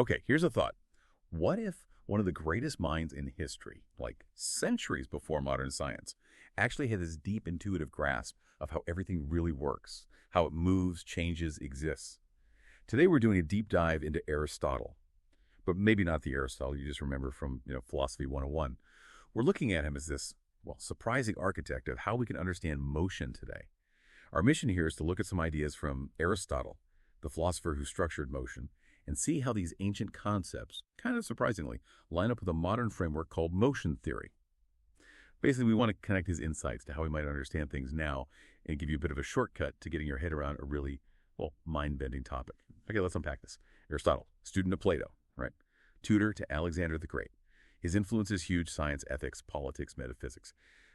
Okay, here's a thought. What if one of the greatest minds in history, like centuries before modern science, actually had this deep intuitive grasp of how everything really works, how it moves, changes, exists? Today we're doing a deep dive into Aristotle, but maybe not the Aristotle you just remember from, Philosophy 101. We're looking at him as this, well, surprising architect of how we can understand motion today. Our mission here is to look at some ideas from Aristotle, the philosopher who structured motion, and see how these ancient concepts, kind of surprisingly, line up with a modern framework called motion theory. Basically, we want to connect his insights to how we might understand things now and give you a bit of a shortcut to getting your head around a really, well, mind-bending topic. Okay, let's unpack this. Aristotle, student of Plato, right? Tutor to Alexander the Great. His influence is huge: science, ethics, politics, metaphysics.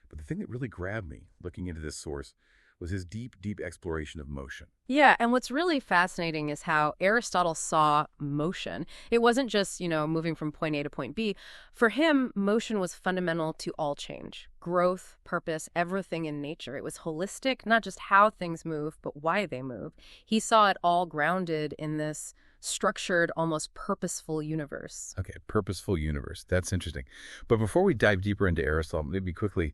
But the thing that really grabbed me looking into this source was his deep, deep exploration of motion. Yeah, and what's really fascinating is how Aristotle saw motion. It wasn't just, moving from point A to point B. For him, motion was fundamental to all change, growth, purpose, everything in nature. It was holistic, not just how things move, but why they move. He saw it all grounded in this structured, almost purposeful universe. Okay, purposeful universe. That's interesting. But before we dive deeper into Aristotle, maybe quickly,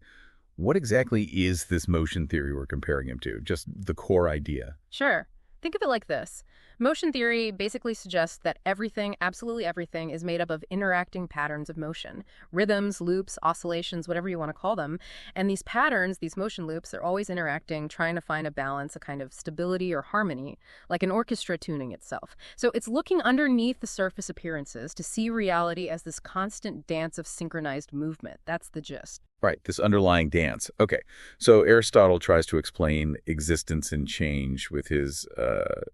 what exactly is this motion theory we're comparing him to? Just the core idea. Sure. Think of it like this. Motion theory basically suggests that everything, absolutely everything, is made up of interacting patterns of motion. Rhythms, loops, oscillations, whatever you want to call them. And these patterns, these motion loops, are always interacting, trying to find a balance, a kind of stability or harmony, like an orchestra tuning itself. So it's looking underneath the surface appearances to see reality as this constant dance of synchronized movement. That's the gist. Right, this underlying dance. Okay, so Aristotle tries to explain existence and change with his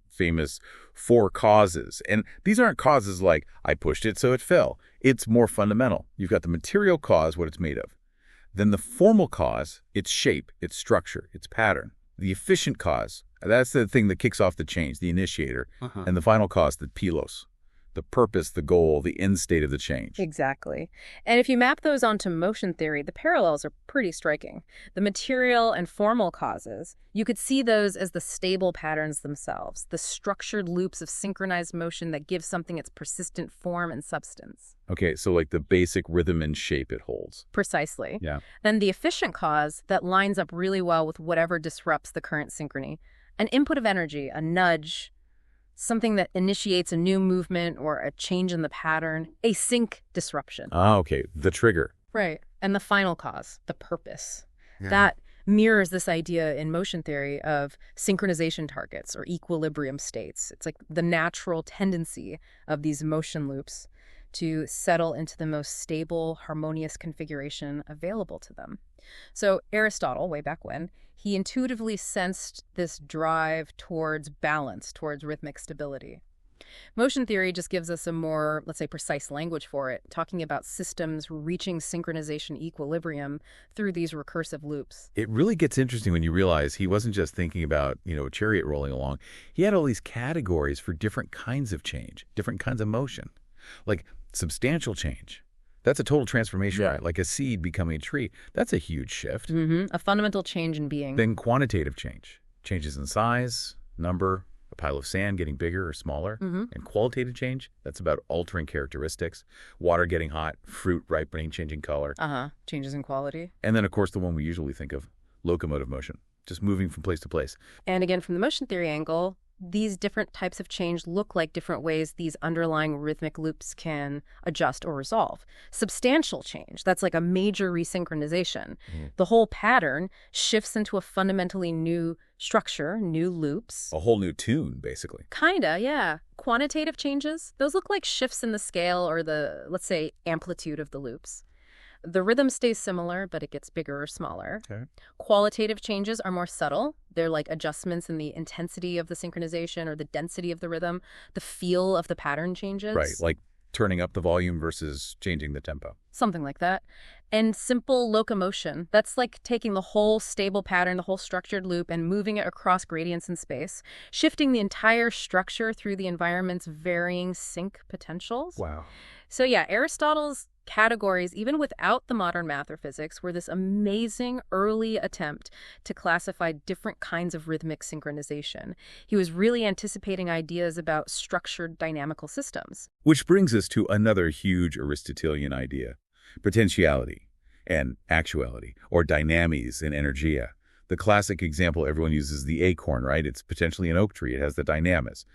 famous four causes. And these aren't causes like, I pushed it so it fell. It's more fundamental. You've got the material cause, what it's made of. Then the formal cause, its shape, its structure, its pattern. The efficient cause, that's the thing that kicks off the change, the initiator. And the final cause, the telos. The purpose, the goal, the end state of the change. Exactly. And if you map those onto motion theory, the parallels are pretty striking. The material and formal causes, you could see those as the stable patterns themselves, the structured loops of synchronized motion that give something its persistent form and substance. Okay, so like the basic rhythm and shape it holds. Precisely. Yeah. Then the efficient cause that lines up really well with whatever disrupts the current synchrony. An input of energy, a nudge, something that initiates a new movement or a change in the pattern, a sync disruption. Ah, okay, the trigger. Right. And the final cause, the purpose. Yeah. That mirrors this idea in motion theory of synchronization targets or equilibrium states. It's like the natural tendency of these motion loops to settle into the most stable, harmonious configuration available to them. So Aristotle, way back when, he intuitively sensed this drive towards balance, towards rhythmic stability. Motion theory just gives us a more, let's say, precise language for it, talking about systems reaching synchronization equilibrium through these recursive loops. It really gets interesting when you realize he wasn't just thinking about, a chariot rolling along. He had all these categories for different kinds of change, different kinds of motion, like substantial change. That's a total transformation, right? Like a seed becoming a tree. That's a huge shift. A fundamental change in being. Then quantitative change. Changes in size, number, a pile of sand getting bigger or smaller. And qualitative change, that's about altering characteristics. Water getting hot, fruit ripening, changing color. Changes in quality. And then, of course, the one we usually think of, locomotive motion, just moving from place to place. And again, from the motion theory angle, these different types of change look like different ways these underlying rhythmic loops can adjust or resolve. Substantial change, that's like a major resynchronization. The whole pattern shifts into a fundamentally new structure, new loops. A whole new tune, basically. Kinda, yeah. Quantitative changes, those look like shifts in the scale or the, let's say, amplitude of the loops. The rhythm stays similar, but it gets bigger or smaller. Okay. Qualitative changes are more subtle. They're like adjustments in the intensity of the synchronization or the density of the rhythm. The feel of the pattern changes. Right, like turning up the volume versus changing the tempo. Something like that. And simple locomotion, that's like taking the whole stable pattern, the whole structured loop, and moving it across gradients in space, shifting the entire structure through the environment's varying sync potentials. Wow. So yeah, Aristotle's Categories, even without the modern math or physics, were this amazing early attempt to classify different kinds of rhythmic synchronization. He was really anticipating ideas about structured dynamical systems. Which brings us to another huge Aristotelian idea, potentiality and actuality, or dynamis and energeia. The classic example everyone uses is the acorn, right? It's potentially an oak tree. It has the dynamis.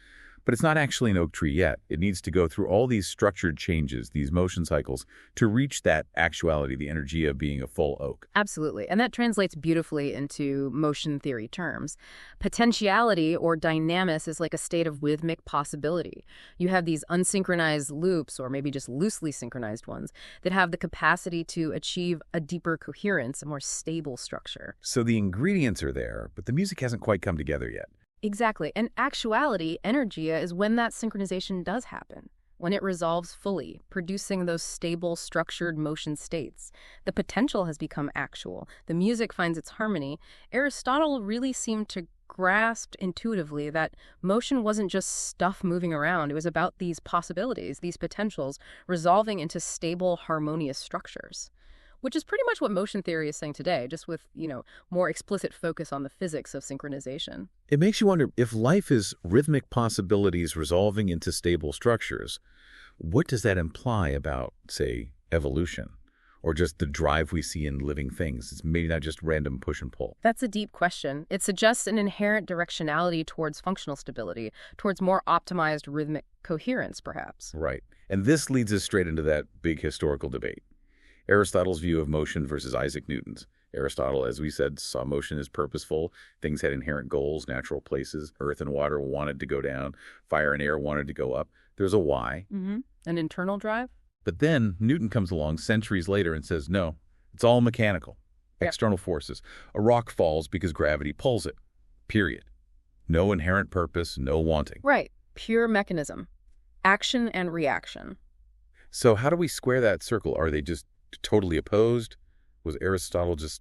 But it's not actually an oak tree yet. It needs to go through all these structured changes, these motion cycles, to reach that actuality, the energy of being a full oak. Absolutely. And that translates beautifully into motion theory terms. Potentiality or dynamis is like a state of rhythmic possibility. You have these unsynchronized loops, or maybe just loosely synchronized ones, that have the capacity to achieve a deeper coherence, a more stable structure. So the ingredients are there, but the music hasn't quite come together yet. Exactly. And actuality, energeia, is when that synchronization does happen, when it resolves fully, producing those stable, structured motion states. The potential has become actual. The music finds its harmony. Aristotle really seemed to grasp intuitively that motion wasn't just stuff moving around. It was about these possibilities, these potentials, resolving into stable, harmonious structures. Which is pretty much what motion theory is saying today, just with, more explicit focus on the physics of synchronization. It makes you wonder, if life is rhythmic possibilities resolving into stable structures, what does that imply about, say, evolution? Or just the drive we see in living things? It's maybe not just random push and pull. That's a deep question. It suggests an inherent directionality towards functional stability, towards more optimized rhythmic coherence, perhaps. Right. And this leads us straight into that big historical debate. Aristotle's view of motion versus Isaac Newton's. Aristotle, as we said, saw motion as purposeful. Things had inherent goals, natural places. Earth and water wanted to go down. Fire and air wanted to go up. There's a why. An internal drive? But then Newton comes along centuries later and says, no, it's all mechanical. External forces. A rock falls because gravity pulls it. Period. No inherent purpose, no wanting. Right. Pure mechanism. Action and reaction. So how do we square that circle? Are they just totally opposed? Was Aristotle just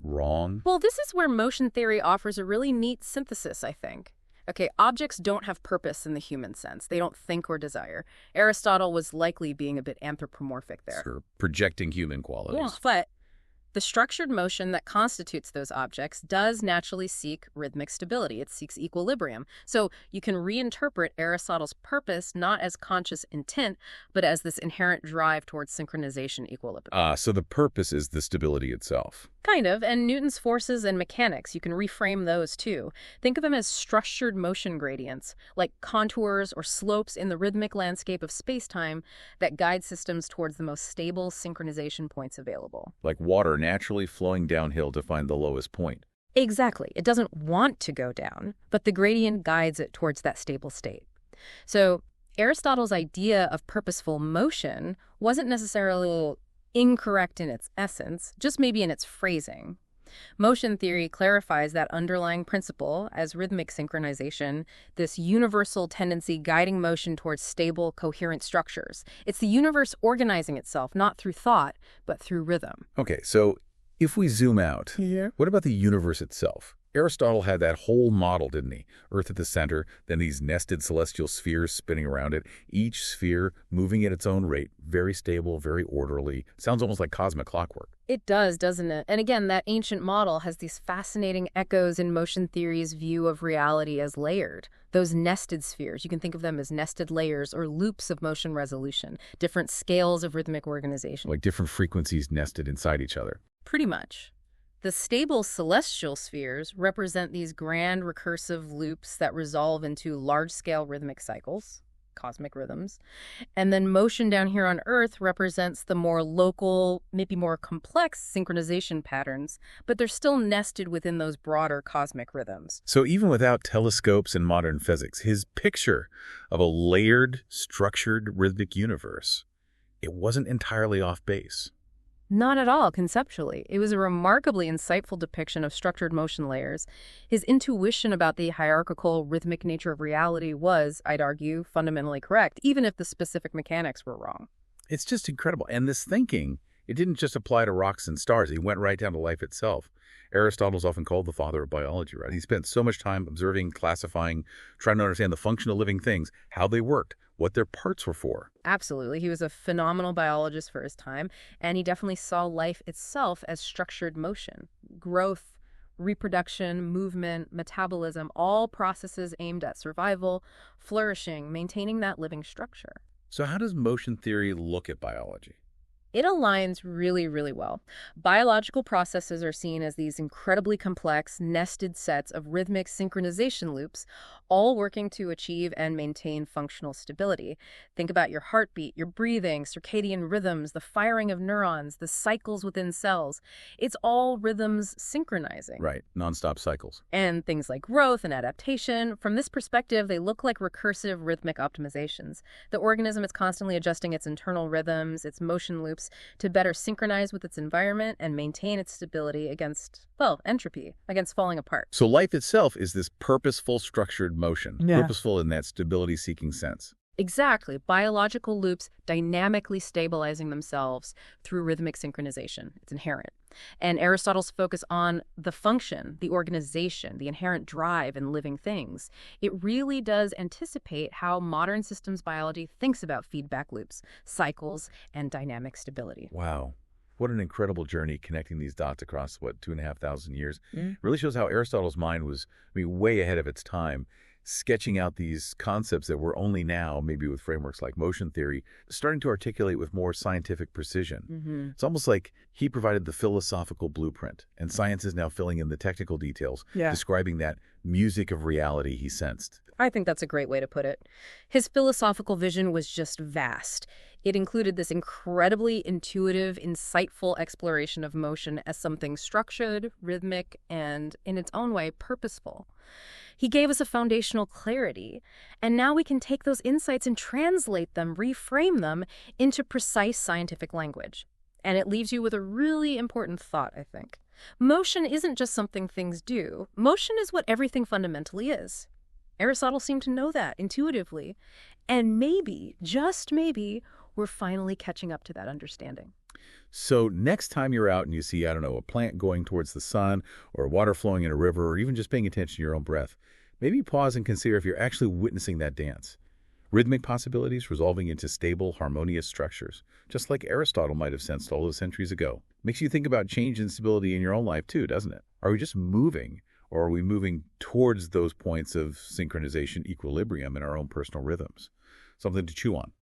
wrong? Well, this is where motion theory offers a really neat synthesis, I think. Okay, objects don't have purpose in the human sense. They don't think or desire. Aristotle was likely being a bit anthropomorphic there. Sure, projecting human qualities. Yeah, but the structured motion that constitutes those objects does naturally seek rhythmic stability. It seeks equilibrium. So you can reinterpret Aristotle's purpose not as conscious intent, but as this inherent drive towards synchronization equilibrium. So the purpose is the stability itself. Kind of, and Newton's forces and mechanics, you can reframe those too. Think of them as structured motion gradients, like contours or slopes in the rhythmic landscape of space-time that guide systems towards the most stable synchronization points available. Like water naturally flowing downhill to find the lowest point. Exactly. It doesn't want to go down, but the gradient guides it towards that stable state. So Aristotle's idea of purposeful motion wasn't necessarily incorrect in its essence, just maybe in its phrasing. Motion theory clarifies that underlying principle as rhythmic synchronization, this universal tendency guiding motion towards stable, coherent structures. It's the universe organizing itself, not through thought, but through rhythm. Okay, so if we zoom out, what about the universe itself? Aristotle had that whole model, didn't he? Earth at the center, then these nested celestial spheres spinning around it, each sphere moving at its own rate, very stable, very orderly. Sounds almost like cosmic clockwork. It does, doesn't it? And again, that ancient model has these fascinating echoes in motion theory's view of reality as layered. Those nested spheres, you can think of them as nested layers or loops of motion resolution, different scales of rhythmic organization. Like different frequencies nested inside each other. Pretty much. The stable celestial spheres represent these grand recursive loops that resolve into large-scale rhythmic cycles, cosmic rhythms. And then motion down here on Earth represents the more local, maybe more complex synchronization patterns, but they're still nested within those broader cosmic rhythms. So even without telescopes and modern physics, his picture of a layered, structured rhythmic universe, it wasn't entirely off base. Not at all, conceptually. It was a remarkably insightful depiction of structured motion layers. His intuition about the hierarchical, rhythmic nature of reality was, I'd argue, fundamentally correct, even if the specific mechanics were wrong. It's just incredible. And this thinking, It didn't just apply to rocks and stars. He went right down to life itself. Aristotle's often called the father of biology, right? He spent so much time observing, classifying, trying to understand the function of living things, how they worked, what their parts were for. Absolutely. He was a phenomenal biologist for his time, and he definitely saw life itself as structured motion, growth, reproduction, movement, metabolism, all processes aimed at survival, flourishing, maintaining that living structure. So how does motion theory look at biology? It aligns really, really well. Biological processes are seen as these incredibly complex, nested sets of rhythmic synchronization loops, all working to achieve and maintain functional stability. Think about your heartbeat, your breathing, circadian rhythms, the firing of neurons, the cycles within cells. It's all rhythms synchronizing. Right, nonstop cycles. And things like growth and adaptation, from this perspective, they look like recursive rhythmic optimizations. The organism is constantly adjusting its internal rhythms, its motion loops, to better synchronize with its environment and maintain its stability against, well, entropy, against falling apart. So life itself is this purposeful, structured motion, purposeful in that stability-seeking sense. Exactly. Biological loops dynamically stabilizing themselves through rhythmic synchronization. It's inherent. And Aristotle's focus on the function, the organization, the inherent drive in living things, it really does anticipate how modern systems biology thinks about feedback loops, cycles, and dynamic stability. Wow. What an incredible journey connecting these dots across, 2,500 years. Really shows how Aristotle's mind was, way ahead of its time, sketching out these concepts that we're only now, maybe with frameworks like motion theory, starting to articulate with more scientific precision. It's almost like he provided the philosophical blueprint, and science is now filling in the technical details, describing that music of reality he sensed. I think that's a great way to put it. His philosophical vision was just vast. It included this incredibly intuitive, insightful exploration of motion as something structured, rhythmic, and, in its own way, purposeful. He gave us a foundational clarity, and now we can take those insights and translate them, reframe them into precise scientific language. And it leaves you with a really important thought, I think. Motion isn't just something things do. Motion is what everything fundamentally is. Aristotle seemed to know that intuitively, and maybe, just maybe, we're finally catching up to that understanding. So next time you're out and you see, a plant going towards the sun or water flowing in a river or even just paying attention to your own breath, maybe pause and consider if you're actually witnessing that dance. Rhythmic possibilities resolving into stable, harmonious structures, just like Aristotle might have sensed all those centuries ago. Makes you think about change and stability in your own life too, doesn't it? Are we just moving, or are we moving towards those points of synchronization, equilibrium in our own personal rhythms? Something to chew on.